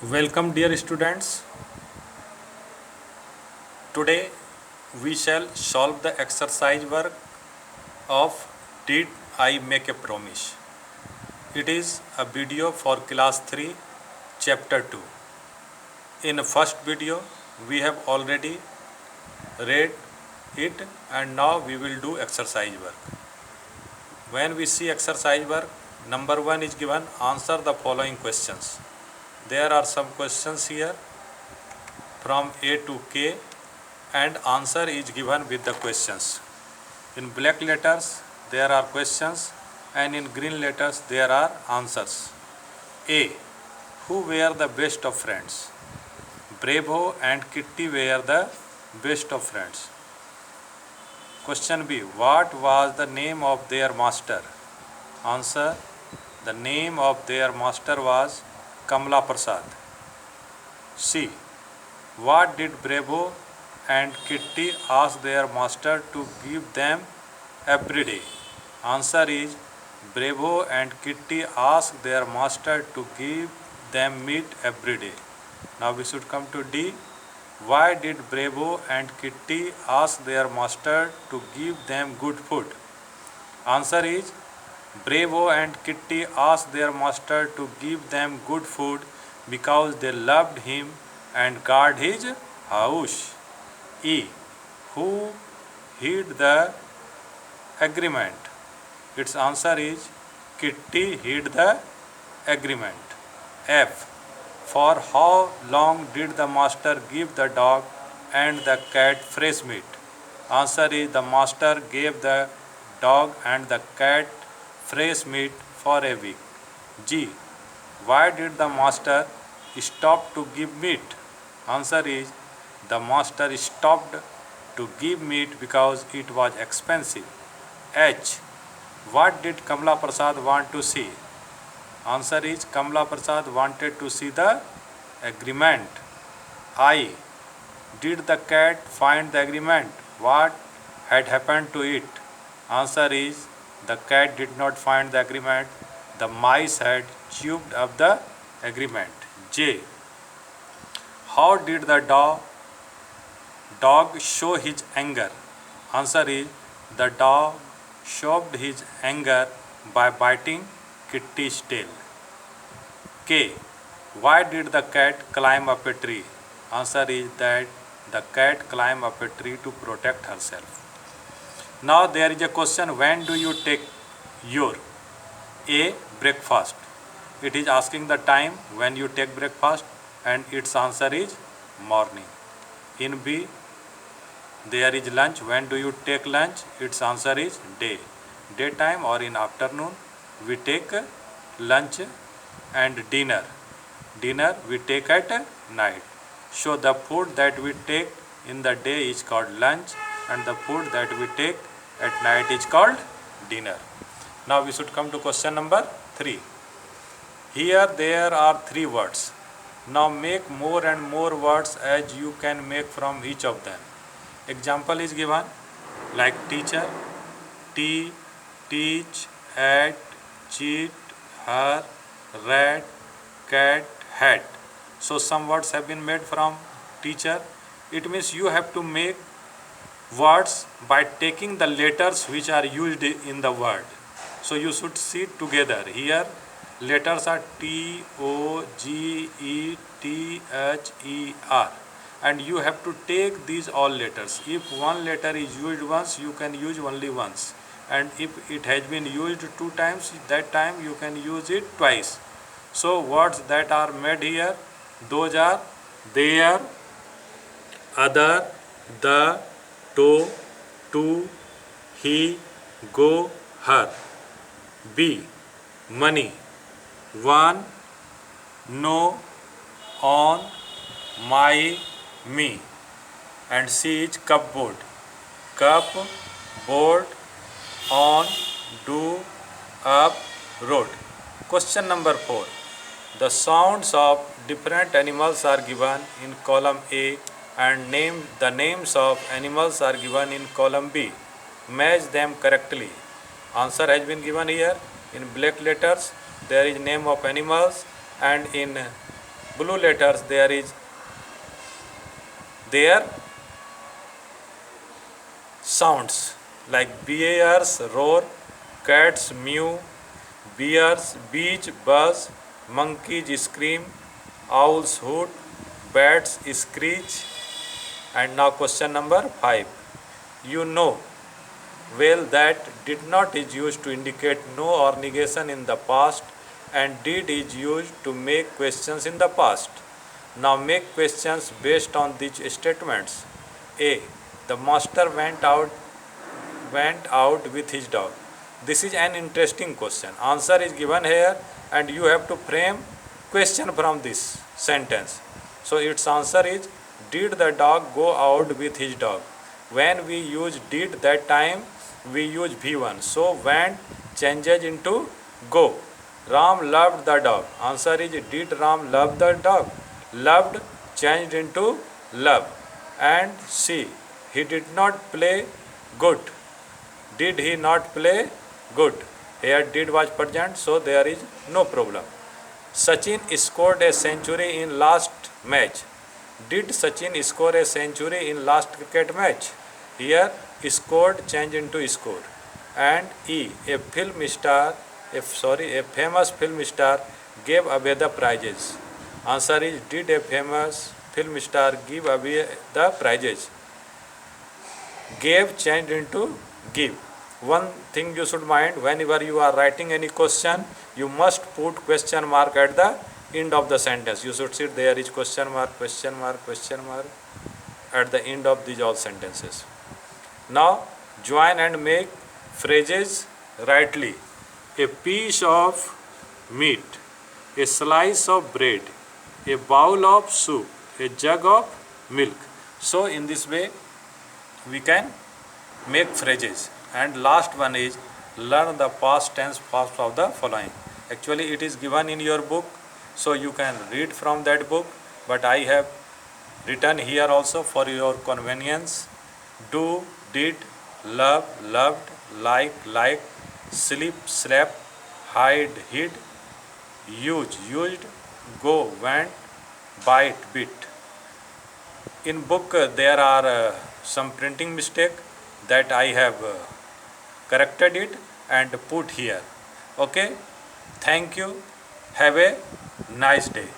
Welcome, dear students. Today we shall solve the exercise work of Did I Make a Promise? It is a video for class 3, chapter 2. In the first video, we have already read it and now we will do exercise work. When we see exercise work, number 1 is given, answer the following questions. There are some questions here from A to K and answer is given with the questions. In black letters there are questions and in green letters there are answers. A. Who were the best of friends? Bravo and Kitty were the best of friends. Question B. What was the name of their master? Answer. The name of their master was Kamla Prasad. C. What did Bravo and Kitty ask their master to give them every day? Answer is Bravo and Kitty asked their master to give them meat every day. Now we should come to D. Why did Bravo and Kitty ask their master to give them good food? Answer is Bravo and Kitty asked their master to give them good food because they loved him and guard his house. E. Who hid the agreement? Its answer is Kitty hid the agreement. F. For how long did the master give the dog and the cat fresh meat? Answer is the master gave the dog and the cat fresh meat for a week. G. Why did the master stop to give meat? Answer is the master stopped to give meat because it was expensive. H. What did Kamla Prasad want to see? Answer is Kamla Prasad wanted to see the agreement. I. Did the cat find the agreement? What had happened to it? Answer is the cat did not find the agreement. The mice had chewed up the agreement. J. How did the dog show his anger? Answer is the dog showed his anger by biting Kitty's tail. K. Why did the cat climb up a tree? Answer is that the cat climbed up a tree to protect herself. Now there is a question, when do you take your A. breakfast? It is asking the time when you take breakfast and its answer is morning. In B, there is lunch. When do you take lunch? Its answer is day. Daytime or in afternoon we take lunch. And dinner we take at night. So the food that we take in the day is called lunch and the food that we take at night is called dinner. Now we should come to question number 3. Here there are 3 words. Now make more and more words as you can make from each of them. Example is given like teacher, teach, at, cheat, her, rat, cat, hat. So some words have been made from teacher. It means you have to make words by taking the letters which are used in the word. So you should see together. Here letters are T, O, G, E, T, H, E, R. And you have to take these all letters. If one letter is used once, you can use only once. And if it has been used 2 times, that time you can use it twice. So words that are made here, those are there, other, the, to, he, go, her. B. Money. One, no, on, my, me. And C is cupboard. Cup, board, on, do, up, road. Question number 4. The sounds of different animals are given in column A and the names of animals are given in column B. Match them correctly. Answer has been given here. In black letters there is name of animals and in blue letters there is their sounds like bears roar, cats mew, bears beach buzz, monkeys scream, owls hoot, bats screech. And now question number 5. You know well that did not is used to indicate no or negation in the past, and did is used to make questions in the past. Now make questions based on these statements. A. The master went out with his dog. This is an interesting question. Answer is given here and you have to frame question from this sentence. So its answer is, did the dog go out with his dog? When we use did that time we use V1. So went changes into go. Ram loved the dog. Answer is, did Ram love the dog? Loved changed into love. And C. He did not play good. Did he not play good? Here did was present, so there is no problem. Sachin scored a century in last match. Did Sachin score a century in last cricket match? Here scored changed into scored. And E. A famous film star gave away the prizes. Answer is, did a famous film star give away the prizes? Gave changed into give. One thing you should mind, whenever you are writing any question, you must put question mark at the end of the sentence. You should see there is question mark at the end of these all sentences. Now join and make phrases rightly. A piece of meat, a slice of bread, a bowl of soup, a jug of milk. So in this way we can make phrases. And last one is, learn the past tense forms of the following. Actually it is given in your book, so you can read from that book, but I have written here also for your convenience. Do, did, love, loved, like, liked, sleep, slept, hide, hid, use, used, go, went, bite, bit. In book there are some printing mistake that I have corrected it and put here. Okay, thank you, have a nice day.